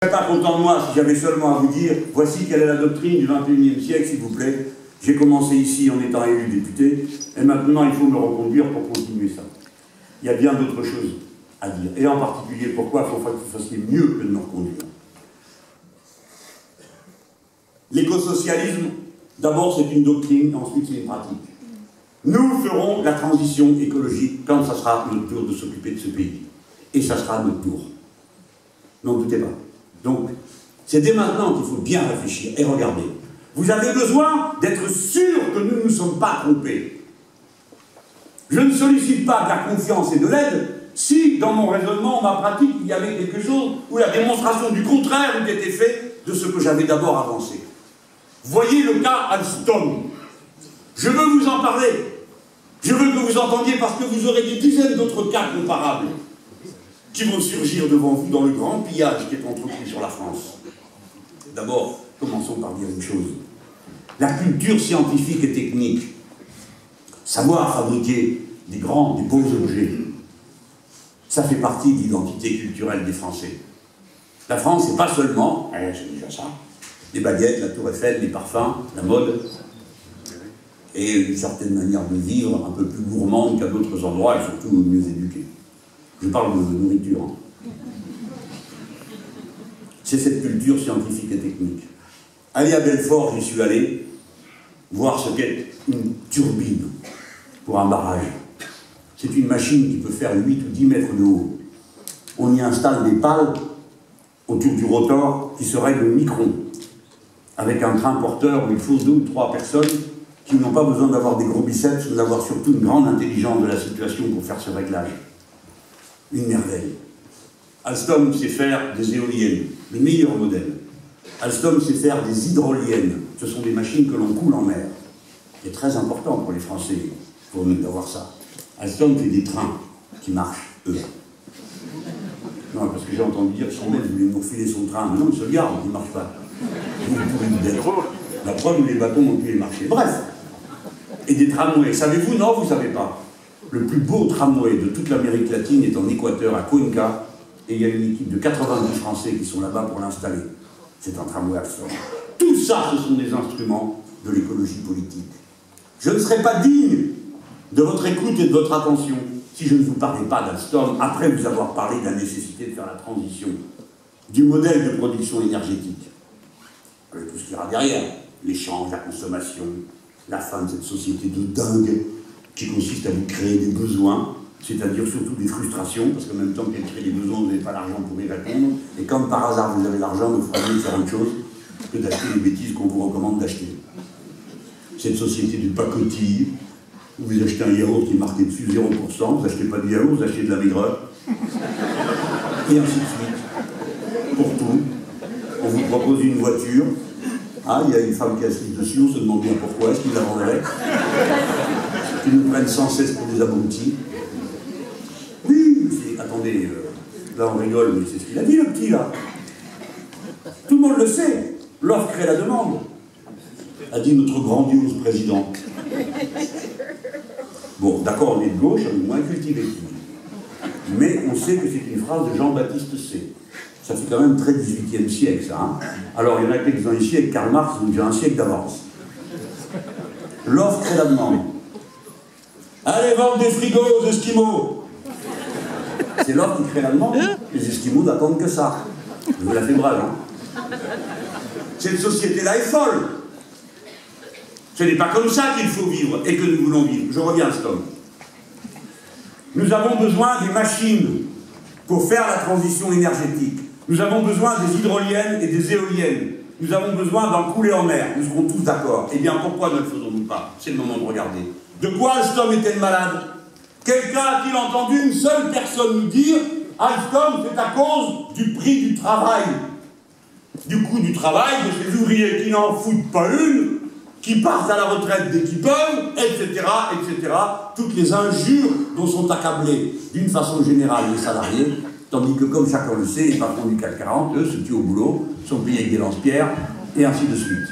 serais pas content de moi si j'avais seulement à vous dire voici quelle est la doctrine du XXIe siècle, s'il vous plaît. J'ai commencé ici en étant élu député, et maintenant il faut me reconduire pour continuer ça. Il y a bien d'autres choses à dire, et en particulier pourquoi il faut que vous fassiez mieux que de me reconduire. L'écosocialisme, d'abord c'est une doctrine, ensuite c'est une pratique. Nous ferons la transition écologique quand ça sera notre tour de s'occuper de ce pays. Et ça sera notre tour. N'en doutez pas. Donc, c'est dès maintenant qu'il faut bien réfléchir et regarder. Vous avez besoin d'être sûr que nous ne nous sommes pas trompés. Je ne sollicite pas de la confiance et de l'aide si, dans mon raisonnement, ma pratique, il y avait quelque chose où la démonstration du contraire eût été faite de ce que j'avais d'abord avancé. Voyez le cas Alstom. Je veux vous en parler. Je veux que vous entendiez parce que vous aurez des dizaines d'autres cas comparables qui vont surgir devant vous dans le grand pillage qui est entrepris sur la France. D'abord, commençons par dire une chose. La culture scientifique et technique, savoir fabriquer des grands, des beaux objets, ça fait partie de l'identité culturelle des Français. La France, c'est pas seulement, c'est déjà ça, les baguettes, la tour Eiffel, les parfums, la mode, et une certaine manière de vivre un peu plus gourmande qu'à d'autres endroits, et surtout mieux éduquée. Je parle de nourriture. Hein. C'est cette culture scientifique et technique. Allez à Belfort, j'y suis allé, voir ce qu'est une turbine pour un barrage. C'est une machine qui peut faire 8 ou 10 mètres de haut. On y installe des pales autour du rotor qui se règlent au micron, avec un train porteur où il faut 2 ou 3 personnes qui n'ont pas besoin d'avoir des gros biceps, mais d'avoir surtout une grande intelligence de la situation pour faire ce réglage. Une merveille. Alstom sait faire des éoliennes, le meilleur modèle. Alstom sait faire des hydroliennes. Ce sont des machines que l'on coule en mer. C'est très important pour les Français, pour nous d'avoir ça. Alstom fait des trains qui marchent, eux. Non, parce que j'ai entendu dire que son maître voulait nous refiler son train. Mais non, il se garde, il ne marche pas. La preuve où les bâtons ont pu les marcher. Bref. Et des tramways. Savez-vous? Non, vous ne savez pas. Le plus beau tramway de toute l'Amérique latine est en Équateur, à Cuenca, et il y a une équipe de 90 Français qui sont là-bas pour l'installer. C'est un tramway Alstom. Tout ça, ce sont des instruments de l'écologie politique. Je ne serais pas digne de votre écoute et de votre attention si je ne vous parlais pas d'Alstom, après vous avoir parlé de la nécessité de faire la transition du modèle de production énergétique. Avec tout ce qu'il y aura derrière, l'échange, la consommation, la fin de cette société de dingue qui consiste à vous créer des besoins, c'est-à-dire surtout des frustrations, parce qu'en même temps qu'elle crée des besoins, vous n'avez pas l'argent pour y répondre, et comme par hasard vous avez l'argent, vous ferez mieux faire autre chose que d'acheter les bêtises qu'on vous recommande d'acheter. Cette société du pacotille, où vous achetez un yaourt qui est marqué dessus 0%, vous n'achetez pas de yaourt, vous achetez de la maigreur, et ainsi de suite. Pour tout, on vous propose une voiture, ah, il y a une femme qui est assise dessus, on se demande bien pourquoi, est-ce qu'il la vendrait? Ils nous prennent sans cesse pour des abrutis. Oui, attendez, là on rigole, mais c'est ce qu'il a dit le petit là. Tout le monde le sait, l'offre crée la demande, a dit notre grandiose président. Bon, d'accord, on est de gauche, on est moins cultivé. Mais on sait que c'est une phrase de Jean-Baptiste C. Ça fait quand même très 18e siècle, ça. Hein. Alors, il y en a quelques-uns ici avec Karl Marx, donc j'ai un siècle d'avance. L'offre crée la demande. Allez vendre des frigos aux Esquimaux. C'est l'offre qui crée la demande. Les Esquimaux n'attendent que ça. Je vous la fais brave, hein. Cette société-là est folle. Ce n'est pas comme ça qu'il faut vivre et que nous voulons vivre. Je reviens à Alstom. Nous avons besoin des machines pour faire la transition énergétique. Nous avons besoin des hydroliennes et des éoliennes. Nous avons besoin d'en couler en mer. Nous serons tous d'accord. Eh bien, pourquoi ne le faisons-nous pas? C'est le moment de regarder. De quoi Alstom est-elle malade? Quelqu'un a-t-il entendu une seule personne nous dire Alstom, c'est à cause du prix du travail, du coût du travail, de ces ouvriers qui n'en foutent pas une, qui partent à la retraite dès qu'ils peuvent, etc., etc. Toutes les injures dont sont accablés d'une façon générale les salariés, tandis que, comme chacun le sait, les patrons du CAC 40, eux, se tuent au boulot, sont payés avec des lance-pierres, et ainsi de suite.